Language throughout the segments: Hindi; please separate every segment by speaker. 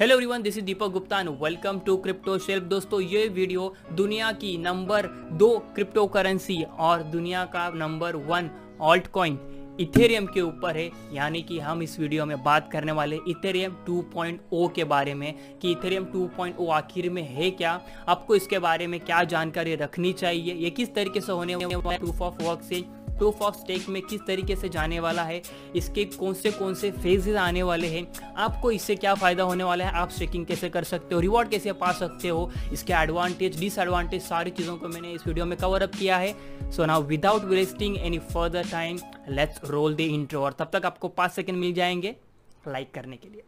Speaker 1: Hello everyone, this is Deepak Gupta and welcome to crypto shelf. दोस्तों, ये वीडियो दुनिया की नंबर 2 क्रिप्टो करेंसी और दुनिया का नंबर 1 ऑल्ट कॉइन इथेरियम के ऊपर है। यानी कि हम इस वीडियो में बात करने वाले इथेरियम 2.0 के बारे में कि इथेरियम 2.0 आखिर में है क्या, आपको इसके बारे में क्या जानकारी रखनी चाहिए, ये किस तरीके से होने वाला है, प्रूफ ऑफ वर्क से प्रूफ ऑफ स्टेक में किस तरीके से जाने वाला है, इसके कौन से फेजेस आने वाले हैं, आपको इससे क्या फ़ायदा होने वाला है, आप स्टेकिंग कैसे कर सकते हो, रिवॉर्ड कैसे पा सकते हो, इसके एडवांटेज डिसएडवांटेज सारी चीज़ों को मैंने इस वीडियो में कवर अप किया है। So now without wasting any further time let's roll the intro. और तब तक आपको 5 सेकंड मिल जाएंगे लाइक करने के लिए।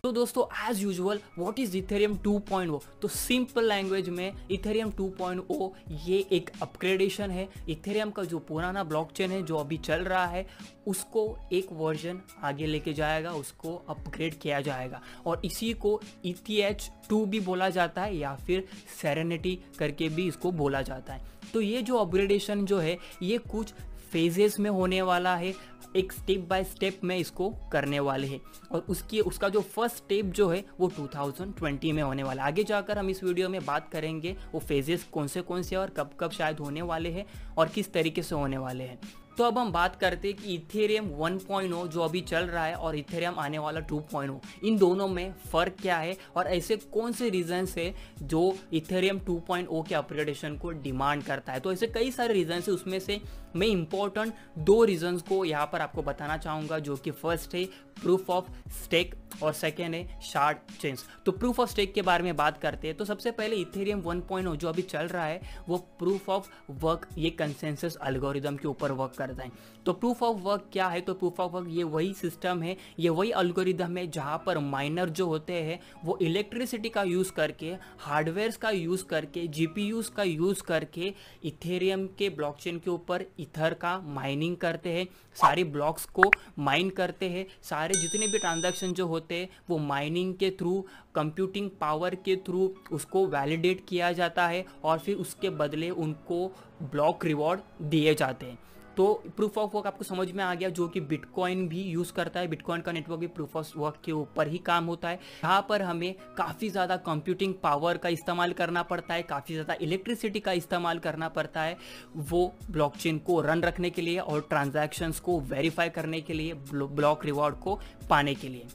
Speaker 1: तो दोस्तों, as usual what is Ethereum 2.0? तो सिंपल लैंग्वेज में इथेरियम 2.0 ये एक अपग्रेडेशन है। इथेरियम का जो पुराना ब्लॉकचेन है जो अभी चल रहा है उसको एक वर्जन आगे लेके जाएगा, उसको अपग्रेड किया जाएगा और इसी को ETH2 भी बोला जाता है या फिर सेरेनिटी करके भी इसको बोला जाता है। तो ये जो अपग्रेडेशन जो है ये कुछ फेजेस में होने वाला है, एक स्टेप बाय स्टेप में इसको करने वाले हैं और उसका जो फर्स्ट स्टेप जो है वो 2020 में होने वाला है। आगे जाकर हम इस वीडियो में बात करेंगे वो फेजेस कौन से और कब कब शायद होने वाले हैं और किस तरीके से होने वाले हैं। तो अब हम बात करते हैं कि इथेरियम 1.0 जो अभी चल रहा है और इथेरियम आने वाला 2.0, इन दोनों में फ़र्क क्या है और ऐसे कौन से रीजंस है जो इथेरियम 2.0 के अपग्रेडेशन को डिमांड करता है। तो ऐसे कई सारे रीजंस है, उसमें से मैं इंपॉर्टेंट 2 रीजंस को यहाँ पर आपको बताना चाहूँगा, जो कि फर्स्ट है प्रूफ ऑफ स्टेक और सेकेंड है शार्ड चेन्स। तो प्रूफ ऑफ स्टेक के बारे में बात करते हैं। तो सबसे पहले इथेरियम 1.0 जो अभी चल रहा है वो प्रूफ ऑफ वर्क ये कंसेंसस एल्गोरिदम के ऊपर वर्क करता है। तो प्रूफ ऑफ वर्क क्या है? तो प्रूफ ऑफ वर्क ये वही सिस्टम है, ये वही एल्गोरिदम है जहाँ पर माइनर जो होते हैं वो इलेक्ट्रिसिटी का यूज़ करके, हार्डवेयर्स का यूज़ करके, GPUs का यूज़ करके इथेरियम के ब्लॉकचेन के ऊपर इथर का माइनिंग करते हैं, सारी ब्लॉक्स को माइन करते हैं, सारे जितने भी ट्रांजैक्शन जो होते हैं वो माइनिंग के थ्रू, कंप्यूटिंग पावर के थ्रू उसको वैलिडेट किया जाता है और फिर उसके बदले उनको ब्लॉक रिवॉर्ड दिए जाते हैं। तो प्रूफ ऑफ वर्क आपको समझ में आ गया, जो कि बिटकॉइन भी यूज़ करता है। बिटकॉइन का नेटवर्क भी प्रूफ ऑफ वर्क के ऊपर ही काम होता है। यहाँ पर हमें काफ़ी ज़्यादा कंप्यूटिंग पावर का इस्तेमाल करना पड़ता है, काफ़ी ज़्यादा इलेक्ट्रिसिटी का इस्तेमाल करना पड़ता है वो ब्लॉकचेन को रन रखने के लिए और ट्रांजैक्शंस को वेरीफाई करने के लिए, ब्लॉक रिवॉर्ड को पाने के लिए।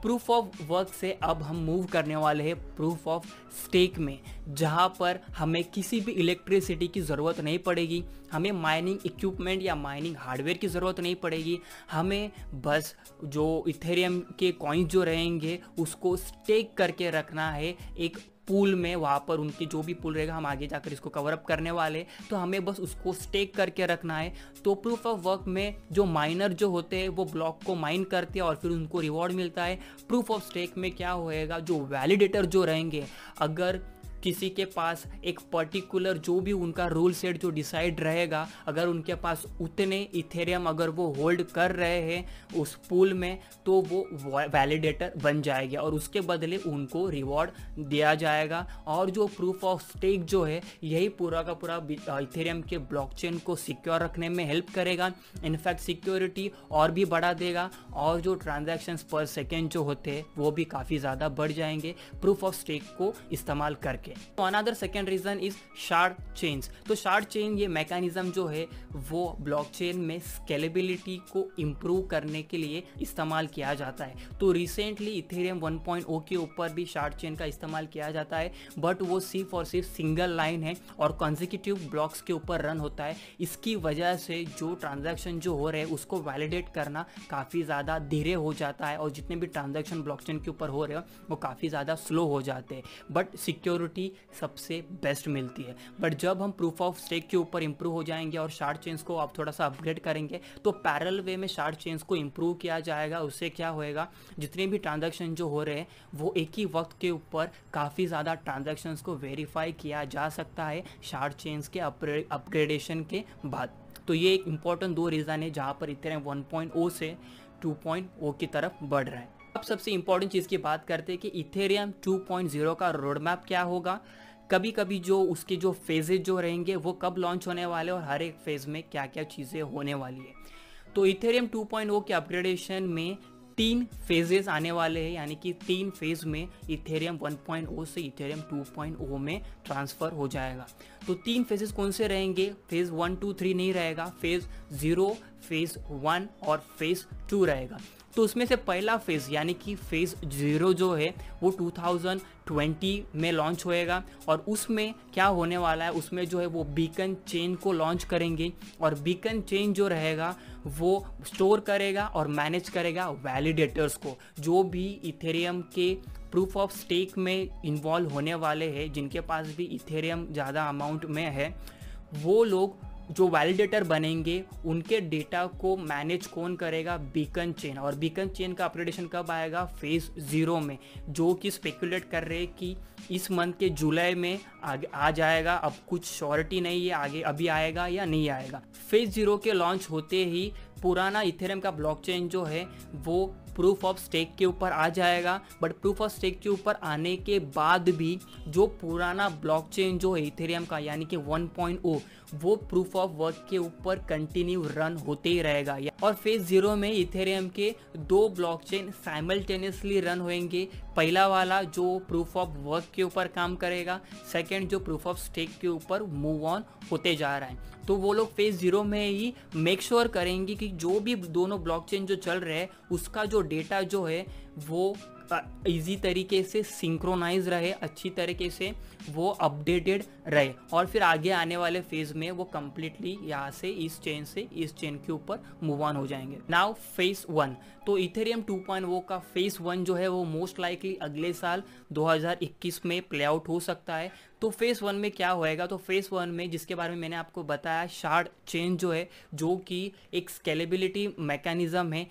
Speaker 1: प्रूफ ऑफ वर्क से अब हम मूव करने वाले हैं प्रूफ ऑफ स्टेक में, जहाँ पर हमें किसी भी इलेक्ट्रिसिटी की ज़रूरत नहीं पड़ेगी, हमें माइनिंग इक्विपमेंट या माइनिंग हार्डवेयर की ज़रूरत नहीं पड़ेगी, हमें बस जो इथेरियम के कॉइन्स जो रहेंगे उसको स्टेक करके रखना है एक पूल में। वहाँ पर उनकी जो भी पूल रहेगा, हम आगे जाकर इसको कवर अप करने वाले, तो हमें बस उसको स्टेक करके रखना है। तो प्रूफ ऑफ वर्क में जो माइनर जो होते हैं वो ब्लॉक को माइन करते हैं और फिर उनको रिवॉर्ड मिलता है। प्रूफ ऑफ स्टेक में क्या होएगा, जो वैलिडेटर जो रहेंगे, अगर किसी के पास एक पर्टिकुलर जो भी उनका रूल सेट जो डिसाइड रहेगा, अगर उनके पास उतने इथेरियम अगर वो होल्ड कर रहे हैं उस पूल में, तो वो वैलिडेटर बन जाएगा और उसके बदले उनको रिवॉर्ड दिया जाएगा। और जो प्रूफ ऑफ स्टेक जो है यही पूरा का पूरा इथेरियम के ब्लॉकचेन को सिक्योर रखने में हेल्प करेगा। इनफैक्ट सिक्योरिटी और भी बढ़ा देगा और जो ट्रांजैक्शंस पर सेकेंड जो होते हैं वो भी काफ़ी ज़्यादा बढ़ जाएंगे प्रूफ ऑफ स्टेक को इस्तेमाल करके। तो another second reason is shard chains. तो शार्ड चेन ये मैकेनिज्म जो है वो ब्लॉकचेन में स्केलेबिलिटी को इम्प्रूव करने के लिए इस्तेमाल किया जाता है। तो रिसेंटली इथेरियम 1.0 के ऊपर भी शार्ड चेन का इस्तेमाल किया जाता है, बट वो सिर्फ और सिर्फ सिंगल लाइन है और कॉन्जिक्यूटिव ब्लॉक्स के ऊपर रन होता है। इसकी वजह से जो ट्रांजैक्शन जो हो रहे हैं उसको वैलिडेट करना काफ़ी ज़्यादा धीरे हो जाता है और जितने भी ट्रांजैक्शन ब्लॉकचेन के ऊपर हो रहे हो वो काफ़ी ज़्यादा स्लो हो जाते हैं, बट सिक्योरिटी सबसे बेस्ट मिलती है। बट जब हम प्रूफ ऑफ स्टेक के ऊपर इंप्रूव हो जाएंगे और शार्ड चेन्स को आप थोड़ा सा अपग्रेड करेंगे तो पैरेलल वे में शार्ड चेन्स को इंप्रूव किया जाएगा। उससे क्या होएगा, जितने भी ट्रांजैक्शन जो हो रहे हैं वो एक ही वक्त के ऊपर काफ़ी ज़्यादा ट्रांजैक्शंस को वेरीफाई किया जा सकता है शार्ड चेन्स के अपग्रेडेशन के बाद। तो ये एक इंपॉर्टेंट 2 रीज़न है जहाँ पर इथेरियम 1.0 से 2.0 की तरफ बढ़ रहा है। अब सबसे इंपॉर्टेंट चीज़ की बात करते हैं कि इथेरियम 2.0 का रोड मैप क्या होगा, कभी कभी जो उसके जो फेजेज जो रहेंगे वो कब लॉन्च होने वाले और हर एक फेज़ में क्या क्या चीज़ें होने वाली है। तो इथेरियम 2.0 के अपग्रेडेशन में 3 फेजेस आने वाले हैं, यानी कि 3 फेज में इथेरियम 1.0 से इथेरियम 2.0 में ट्रांसफ़र हो जाएगा। तो 3 फेजेस कौन से रहेंगे? फेज़ 1, 2, 3 नहीं रहेगा, फेज़ 0, फेज़ 1 और फेज़ 2 रहेगा। तो उसमें से पहला फेज़ यानी कि फेज़ 0 जो है वो 2020 में लॉन्च होएगा, और उसमें क्या होने वाला है, उसमें जो है वो बीकन चेन को लॉन्च करेंगे, और बीकन चेन जो रहेगा वो स्टोर करेगा और मैनेज करेगा वैलिडेटर्स को, जो भी इथेरियम के प्रूफ ऑफ स्टेक में इन्वॉल्व होने वाले हैं, जिनके पास भी इथेरियम ज़्यादा अमाउंट में है, वो लोग जो वैलिडेटर बनेंगे उनके डेटा को मैनेज कौन करेगा? Beacon chain. और बीकन चेन का अपग्रेडेशन कब आएगा? फेज़ 0 में, जो कि स्पेकुलेट कर रहे हैं कि इस मंथ के जुलाई में आ जाएगा। अब कुछ श्योरिटी नहीं है आगे अभी आएगा या नहीं आएगा। फेज़ 0 के लॉन्च होते ही पुराना इथेरियम का ब्लॉकचेन जो है वो प्रूफ ऑफ स्टेक के ऊपर आ जाएगा, बट प्रूफ ऑफ स्टेक के ऊपर आने के बाद भी जो पुराना ब्लॉकचेन जो है इथेरियम का यानी कि 1.0 वो प्रूफ ऑफ वर्क के ऊपर कंटिन्यू रन होते ही रहेगा। और फेज 0 में इथेरियम के 2 ब्लॉकचेन साइमल्टेनियसली रन होंगे। पहला वाला जो प्रूफ ऑफ वर्क के ऊपर काम करेगा, सेकंड जो प्रूफ ऑफ स्टेक के ऊपर मूव ऑन होते जा रहा है। तो वो लोग फेज 0 में ही मेक श्योर करेंगे कि जो भी दोनों ब्लॉकचेन जो चल रहे हैं उसका जो डेटा जो है वो इजी तरीके से सिंक्रोनाइज रहे, अच्छी तरीके से वो अपडेटेड रहे, और फिर आगे आने वाले फेज में वो कम्प्लीटली यहाँ से इस चेन के ऊपर मूव ऑन हो जाएंगे। नाउ फेज 1, तो इथेरियम 2.0 का फेज 1 जो है वो मोस्ट लाइकली अगले साल 2021 में प्ले आउट हो सकता है। तो फेज 1 में क्या होएगा? तो फेज 1 में जिसके बारे में मैंने आपको बताया, शार्ड चेन जो है, जो कि एक स्केलेबिलिटी मैकेनिज्म है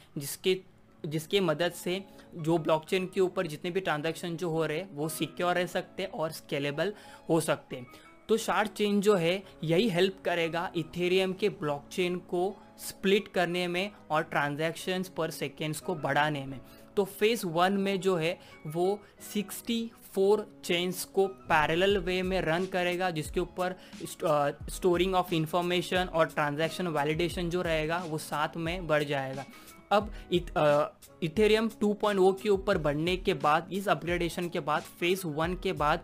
Speaker 1: जिसके मदद से जो ब्लॉकचेन के ऊपर जितने भी ट्रांजैक्शन जो हो रहे हैं वो सिक्योर रह सकते हैं और स्केलेबल हो सकते हैं। तो शार्ड चेन जो है यही हेल्प करेगा इथेरियम के ब्लॉकचेन को स्प्लिट करने में और ट्रांजैक्शंस पर सेकेंड्स को बढ़ाने में। तो फेज 1 में जो है वो 64 चेन्स को पैरेलल वे में रन करेगा, जिसके ऊपर स्टोरिंग ऑफ इंफॉर्मेशन और ट्रांजैक्शन वैलिडेशन जो रहेगा वो साथ में बढ़ जाएगा। अब इथेरियम 2.0 के ऊपर बढ़ने के बाद, इस अपग्रेडेशन के बाद, फेज 1 के बाद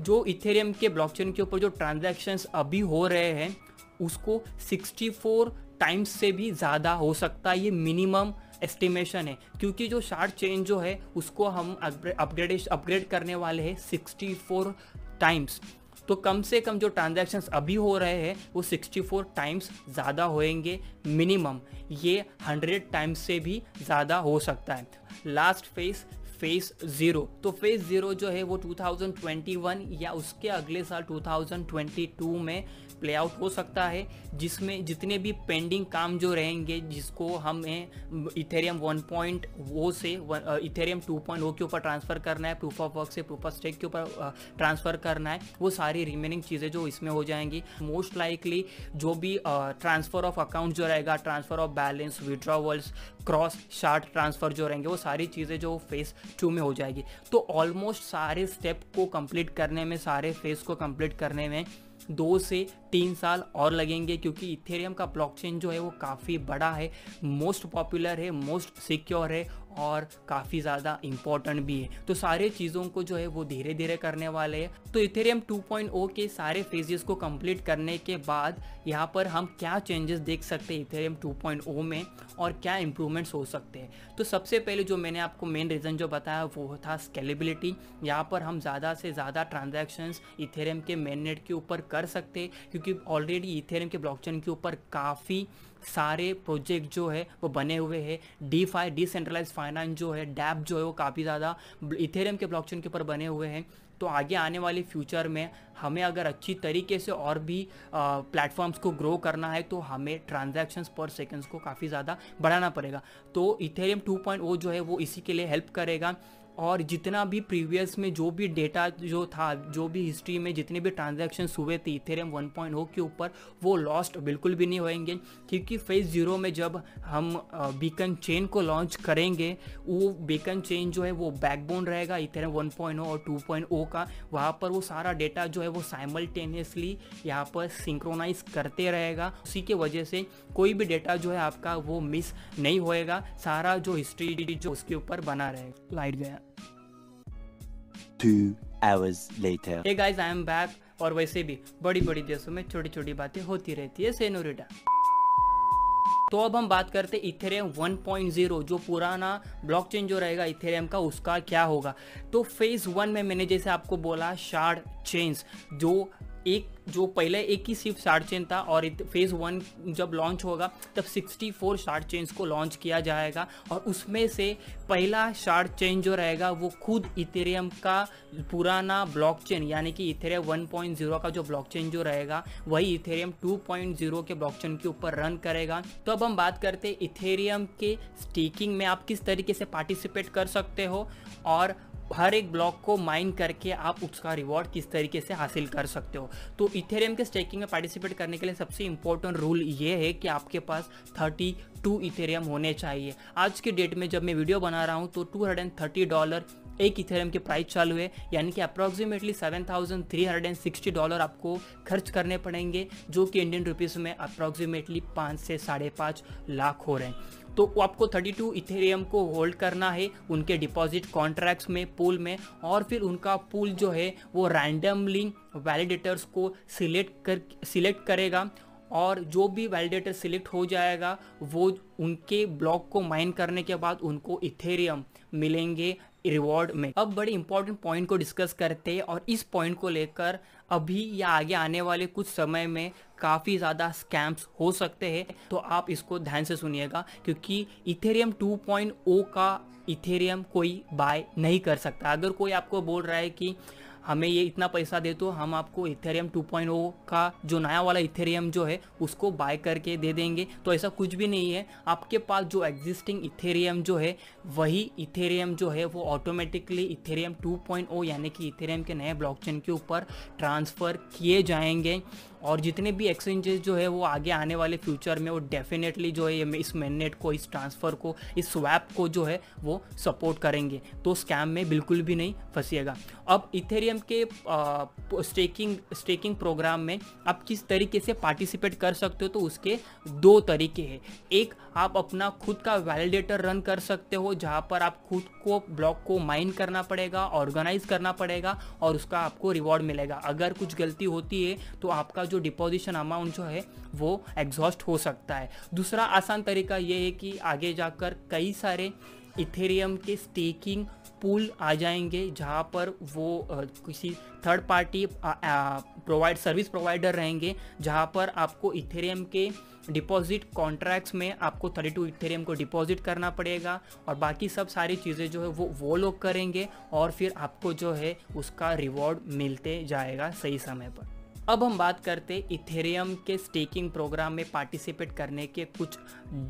Speaker 1: जो इथेरियम के ब्लॉकचेन के ऊपर जो ट्रांजैक्शंस अभी हो रहे हैं उसको 64 टाइम्स से भी ज़्यादा हो सकता है। ये मिनिमम एस्टिमेशन है, क्योंकि जो शार्ड चेन जो है उसको हम अपग्रेड करने वाले हैं 64 टाइम्स। तो कम से कम जो ट्रांजैक्शंस अभी हो रहे हैं वो 64 टाइम्स ज़्यादा होएंगे मिनिमम, ये 100 टाइम्स से भी ज़्यादा हो सकता है। लास्ट फेज 0, तो फेज 0 जो है वो 2021 या उसके अगले साल 2022 में प्ले आउट हो सकता है, जिसमें जितने भी पेंडिंग काम जो रहेंगे, जिसको हमें इथेरियम 1.0 से इथेरियम 2.0 के ऊपर ट्रांसफ़र करना है, प्रूफ ऑफ वर्क से प्रूफ ऑफ स्टेक के ऊपर ट्रांसफ़र करना है, वो सारी रिमेनिंग चीज़ें जो इसमें हो जाएंगी। मोस्ट लाइकली जो भी ट्रांसफ़र ऑफ अकाउंट जो रहेगा, transfer of balance, withdrawals, cross short transfer जो रहेंगे, वो सारी चीज़ें जो फेज़ 2 में हो जाएगी। तो ऑलमोस्ट सारे स्टेप को कंप्लीट करने में, सारे फेज़ को कंप्लीट करने में 2 से 3 साल और लगेंगे, क्योंकि इथेरियम का ब्लॉकचेन जो है वो काफ़ी बड़ा है, मोस्ट पॉपुलर है, मोस्ट सिक्योर है और काफ़ी ज़्यादा इम्पॉर्टेंट भी है। तो सारे चीज़ों को जो है वो धीरे धीरे करने वाले हैं। तो इथेरियम 2.0 के सारे फेजेस को कंप्लीट करने के बाद यहाँ पर हम क्या चेंजेस देख सकते हैं इथेरियम 2.0 में और क्या इम्प्रूवमेंट्स हो सकते हैं। तो सबसे पहले जो मैंने आपको मेन रीज़न जो बताया वो था स्केलेबिलिटी। यहाँ पर हम ज़्यादा से ज़्यादा ट्रांजैक्शंस इथेरियम के मेन नेट के ऊपर कर सकते हैं, क्योंकि ऑलरेडी इथेरियम के ब्लॉकचेन के ऊपर काफ़ी सारे प्रोजेक्ट जो है वो बने हुए हैं। डीफाई, डिसेंट्रलाइज्ड फाइनेंस जो है, डैप जो है, वो काफ़ी ज़्यादा इथेरियम के ब्लॉकचेन के ऊपर बने हुए हैं। तो आगे आने वाली फ्यूचर में हमें अगर अच्छी तरीके से और भी प्लेटफॉर्म्स को ग्रो करना है तो हमें ट्रांजैक्शंस पर सेकंड्स को काफ़ी ज़्यादा बढ़ाना पड़ेगा। तो इथेरियम 2.0 जो है वो इसी के लिए हेल्प करेगा। और जितना भी प्रीवियस में जो भी डेटा जो था, जो भी हिस्ट्री में जितने भी ट्रांजैक्शंस हुए थे इथेरियम 1.0 के ऊपर, वो लॉस्ट बिल्कुल भी नहीं होंगे, क्योंकि फेज़ 0 में जब हम बीकन चेन को लॉन्च करेंगे, वो बीकन चेन जो है वो बैकबोन रहेगा इथेरियम 1.0 और 2.0 का। वहाँ पर वो सारा डेटा जो है वो साइमल्टेनियसली यहाँ पर सिंक्रोनाइज करते रहेगा। उसी के वजह से कोई भी डेटा जो है आपका वो मिस नहीं होएगा, सारा जो हिस्ट्री जो उसके ऊपर बना रहेगा। लाइट गया।
Speaker 2: 2 hours later.
Speaker 1: Hey guys, I am back। और वैसे भी बड़ी बड़ी देशों में छोटी छोटी बातें होती रहती है सेनोरिटा। तो अब हम बात करते हैं इथेरियम 1.0, जो पुराना ब्लॉकचेन जो रहेगा इथेरियम का, उसका क्या होगा। तो फेज़ 1 में मैंने जैसे आपको बोला शार्ड चेन्स, जो पहले एक ही सिर्फ शार्ड चेन था, और फेज़ 1 जब लॉन्च होगा तब 64 शार्ड चेन्स को लॉन्च किया जाएगा, और उसमें से पहला शार्ड चेन जो रहेगा वो खुद इथेरियम का पुराना ब्लॉकचेन यानी कि इथेरियम 1.0 का जो ब्लॉकचेन जो रहेगा वही इथेरियम 2.0 के ब्लॉकचेन के ऊपर रन करेगा। तो अब हम बात करते हैं इथेरियम के स्टेकिंग में आप किस तरीके से पार्टिसिपेट कर सकते हो, और हर एक ब्लॉक को माइन करके आप उसका रिवॉर्ड किस तरीके से हासिल कर सकते हो। तो इथेरियम के स्टेकिंग में पार्टिसिपेट करने के लिए सबसे इंपॉर्टेंट रूल ये है कि आपके पास 32 इथेरियम होने चाहिए। आज के डेट में जब मैं वीडियो बना रहा हूँ तो $230 एक इथेरियम के प्राइस चालू है, यानी कि अप्रॉक्सीमेटली $7,360 आपको खर्च करने पड़ेंगे, जो कि इंडियन रुपीज़ में अप्रॉक्सीमेटली 5 से 5.5 लाख हो रहे हैं। तो आपको 32 इथेरियम को होल्ड करना है उनके डिपॉजिट कॉन्ट्रैक्ट्स में, पूल में, और फिर उनका पूल जो है वो रैंडमली वैलिडेटर्स को सिलेक्ट करेगा, और जो भी वैलिडेटर सिलेक्ट हो जाएगा वो उनके ब्लॉक को माइन करने के बाद उनको इथेरियम मिलेंगे रिवॉर्ड में। अब बड़े इंपॉर्टेंट पॉइंट को डिस्कस करते हैं, और इस पॉइंट को लेकर अभी या आगे आने वाले कुछ समय में काफ़ी ज़्यादा स्कैम्स हो सकते हैं, तो आप इसको ध्यान से सुनिएगा, क्योंकि इथेरियम 2.0 का इथेरियम कोई बाय नहीं कर सकता। अगर कोई आपको बोल रहा है कि हमें ये इतना पैसा दे तो हम आपको इथेरियम 2.0 का जो नया वाला इथेरियम जो है उसको बाय करके दे देंगे, तो ऐसा कुछ भी नहीं है। आपके पास जो एग्जिस्टिंग इथेरियम जो है वही इथेरियम जो है वो ऑटोमेटिकली इथेरियम 2.0 यानी कि इथेरियम के नए ब्लॉकचेन के ऊपर ट्रांसफ़र किए जाएंगे, और जितने भी एक्सचेंजेस जो है वो आगे आने वाले फ्यूचर में वो डेफिनेटली जो है इस मेननेट को, इस ट्रांसफ़र को, इस स्वैप को जो है वो सपोर्ट करेंगे, तो स्कैम में बिल्कुल भी नहीं फंसिएगा। अब इथेरियम के स्टेकिंग प्रोग्राम में आप किस तरीके से पार्टिसिपेट कर सकते हो, तो उसके 2 तरीके हैं। एक, आप अपना खुद का वैलिडेटर रन कर सकते हो, जहाँ पर आप खुद को ब्लॉक को माइन करना पड़ेगा, ऑर्गेनाइज करना पड़ेगा, और उसका आपको रिवॉर्ड मिलेगा। अगर कुछ गलती होती है तो आपका जो डिपॉजिशन अमाउंट जो है वो एग्जॉस्ट हो सकता है। दूसरा आसान तरीका ये है कि आगे जाकर कई सारे इथेरियम के स्टेकिंग पूल आ जाएंगे, जहाँ पर वो किसी थर्ड पार्टी सर्विस प्रोवाइडर रहेंगे, जहाँ पर आपको इथेरियम के डिपॉजिट कॉन्ट्रैक्ट्स में आपको 32 इथेरियम को डिपॉजिट करना पड़ेगा, और बाकी सब सारी चीज़ें जो है वो लोग करेंगे, और फिर आपको जो है उसका रिवॉर्ड मिलते जाएगा सही समय पर। अब हम बात करते हैं इथेरियम के स्टेकिंग प्रोग्राम में पार्टिसिपेट करने के कुछ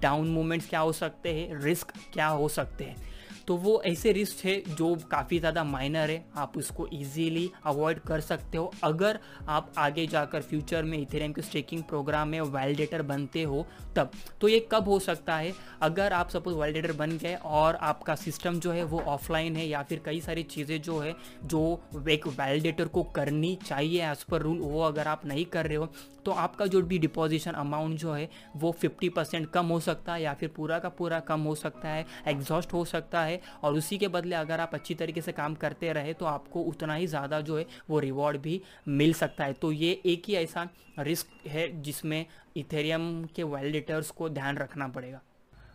Speaker 1: डाउन मोमेंट्स क्या हो सकते हैं, रिस्क क्या हो सकते हैं। तो वो ऐसे रिस्क है जो काफ़ी ज़्यादा माइनर है, आप उसको इजीली अवॉइड कर सकते हो अगर आप आगे जाकर फ्यूचर में इथेरियम के स्टेकिंग प्रोग्राम में वैलिडेटर बनते हो तब। तो ये कब हो सकता है, अगर आप सपोज वैलिडेटर बन गए और आपका सिस्टम जो है वो ऑफलाइन है, या फिर कई सारी चीज़ें जो है जो एक वैलिडेटर को करनी चाहिए एज पर रूल, वो अगर आप नहीं कर रहे हो, तो आपका जो भी डिपॉजिशन अमाउंट जो है वो 50% कम हो सकता है, या फिर पूरा का पूरा कम हो सकता है, एग्जॉस्ट हो सकता है। और उसी के बदले अगर आप अच्छी तरीके से काम करते रहे तो आपको उतना ही ज़्यादा जो है वो रिवॉर्ड भी मिल सकता है। तो ये एक ही ऐसा रिस्क है जिसमें इथेरियम के वैलिडेटर्स को ध्यान रखना पड़ेगा।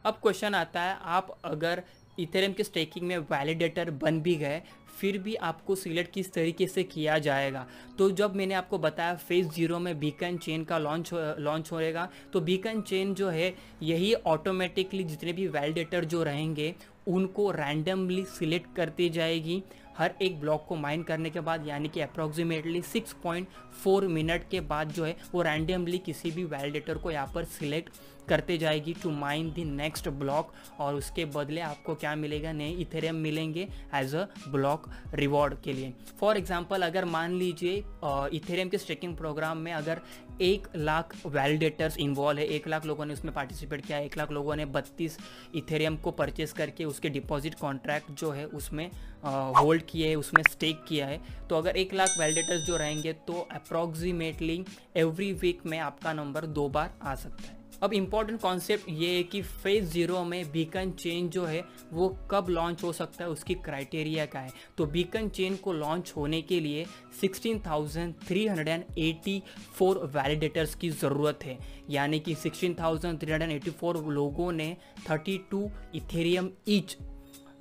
Speaker 1: अब क्वेश्चन आता है, आप अगर इथेरियम के स्टेकिंग में वैलिडेटर बन भी गए, फिर भी आपको सिलेक्ट किस तरीके से किया जाएगा। तो जब मैंने आपको बताया फेज़ 0 में बीकन चेन का लॉन्च होएगा, तो बीकन चेन जो है यही ऑटोमेटिकली जितने भी वैलिडेटर जो रहेंगे उनको रैंडमली सिलेक्ट करती जाएगी हर एक ब्लॉक को माइन करने के बाद, यानी कि अप्रॉक्सीमेटली 6.4 मिनट के बाद जो है वो रैंडमली किसी भी वैलिडेटर को यहाँ पर सिलेक्ट करते जाएगी to mine the next block, और उसके बदले आपको क्या मिलेगा, नए इथेरियम मिलेंगे एज अ ब्लॉक रिवॉर्ड के लिए। फॉर एग्जांपल अगर मान लीजिए इथेरियम के स्टेकिंग प्रोग्राम में अगर 1 लाख वैलिडेटर्स इन्वॉल्व है, 1 लाख लोगों ने उसमें पार्टिसिपेट किया, 1 लाख लोगों ने 32 इथेरियम को परचेस करके उसके डिपॉजिट कॉन्ट्रैक्ट जो है उसमें होल्ड किए है, उसमें स्टेक किया है, तो अगर 1 लाख वैलिडेटर्स जो रहेंगे तो अप्रॉक्सीमेटली एवरी वीक में आपका नंबर 2 बार आ सकता है। अब इम्पॉर्टेंट कॉन्सेप्ट ये है कि फेज 0 में बीकन चेन जो है वो कब लॉन्च हो सकता है, उसकी क्राइटेरिया क्या है। तो बीकन चेन को लॉन्च होने के लिए 16,384 वैलिडेटर्स की ज़रूरत है, यानी कि 16,384 लोगों ने 32 इथेरियम ईच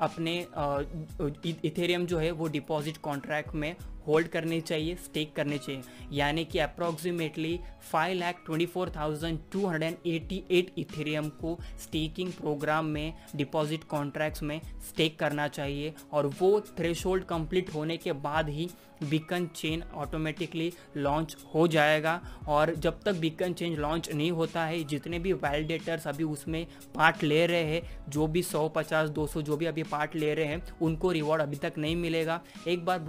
Speaker 1: अपने इथेरियम जो है वो डिपॉजिट कॉन्ट्रैक्ट में होल्ड करने चाहिए, स्टेक करने चाहिए, यानी कि अप्रॉक्सीमेटली 5,24,288 इथेरियम को स्टेकिंग प्रोग्राम में डिपॉजिट कॉन्ट्रैक्ट्स में स्टेक करना चाहिए, और वो थ्रेशोल्ड कंप्लीट होने के बाद ही बीकन चेन ऑटोमेटिकली लॉन्च हो जाएगा। और जब तक बीकन चेन लॉन्च नहीं होता है, जितने भी वैलिडेटर्स अभी उसमें पार्ट ले रहे हैं, जो भी 150, 200 जो भी अभी पार्ट ले रहे हैं, उनको रिवॉर्ड अभी तक नहीं मिलेगा। एक बार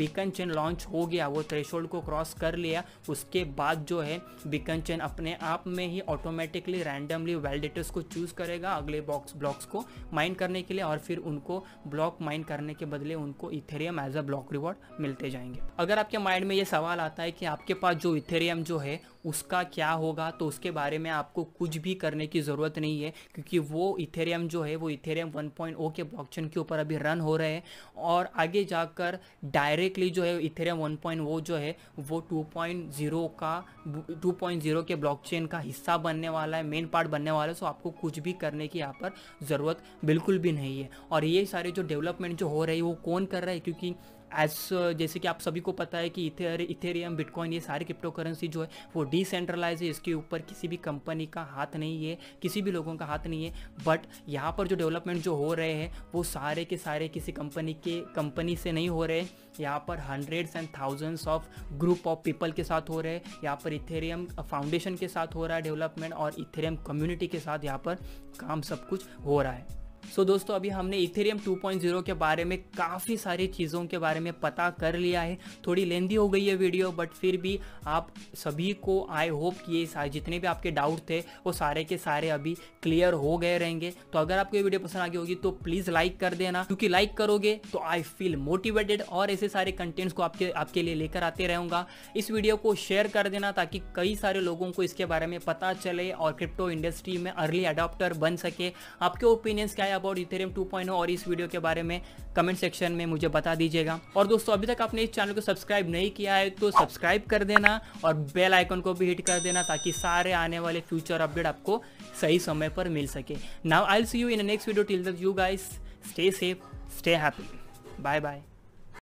Speaker 1: बीकन चेन लॉन्च हो गया, वो थ्रेशोल्ड को क्रॉस कर लिया, उसके बाद जो है बीकन चेन अपने आप में ही ऑटोमेटिकली रैंडमली वैलिडेटर्स को चूज करेगा अगले ब्लॉक्स को माइन करने के लिए, और फिर उनको ब्लॉक माइन करने के बदले उनको Ethereum as a block reward मिलते जाएंगे। अगर आपके माइंड में ये सवाल आता है कि आपके पास जो इथेरियम जो है उसका क्या होगा, तो उसके बारे में आपको कुछ भी करने की ज़रूरत नहीं है, क्योंकि वो इथेरियम जो है वो इथेरियम 1.0 के ब्लॉकचेन के ऊपर अभी रन हो रहे हैं, और आगे जाकर डायरेक्टली जो है इथेरियम 1.0 जो है वो 2.0 के ब्लॉकचेन का हिस्सा बनने वाला है, मेन पार्ट बनने वाला है। सो आपको कुछ भी करने की यहाँ पर ज़रूरत बिल्कुल भी नहीं है। और ये सारे जो डेवलपमेंट जो हो रही है वो कौन कर रहा है, क्योंकि जैसे कि आप सभी को पता है कि इथेरियम, बिटकॉइन, ये सारी क्रिप्टो करेंसी जो है वो डिसेंट्रलाइज है, इसके ऊपर किसी भी कंपनी का हाथ नहीं है, किसी भी लोगों का हाथ नहीं है। बट यहाँ पर जो डेवलपमेंट जो हो रहे हैं वो सारे के सारे किसी कंपनी से नहीं हो रहे, यहाँ पर hundreds and thousands of group of people के साथ हो रहे हैं। यहाँ पर इथेरियम फाउंडेशन के साथ हो रहा है डेवलपमेंट, और इथेरियम कम्युनिटी के साथ यहाँ पर काम सब कुछ हो रहा है। सो दोस्तों, अभी हमने इथेरियम 2.0 के बारे में काफ़ी सारी चीज़ों के बारे में पता कर लिया है। थोड़ी लेंदी हो गई है वीडियो, बट फिर भी आप सभी को आई होप कि ये सारे जितने भी आपके डाउट थे वो सारे के सारे अभी क्लियर हो गए रहेंगे। तो अगर आपको ये वीडियो पसंद आ गई होगी तो प्लीज़ लाइक कर देना, क्योंकि लाइक करोगे तो आई फील मोटिवेटेड और ऐसे सारे कंटेंट्स को आपके लिए लेकर आते रहूँगा। इस वीडियो को शेयर कर देना ताकि कई सारे लोगों को इसके बारे में पता चले और क्रिप्टो इंडस्ट्री में अर्ली अडॉप्टर बन सके। आपके ओपिनियंस क्या है अबाउट इथेरियम 2.0 और इस वीडियो के बारे में कमेंट सेक्शन में मुझे बता दीजिएगा। और दोस्तों, अभी तक आपने इस चैनल को सब्सक्राइब नहीं किया है तो सब्सक्राइब कर देना और बेल आइकन को भी हिट कर देना ताकि सारे आने वाले फ्यूचर अपडेट आपको सही समय पर मिल सके। Now I will see you in the next video. Till then you guys stay safe, stay happy, bye bye.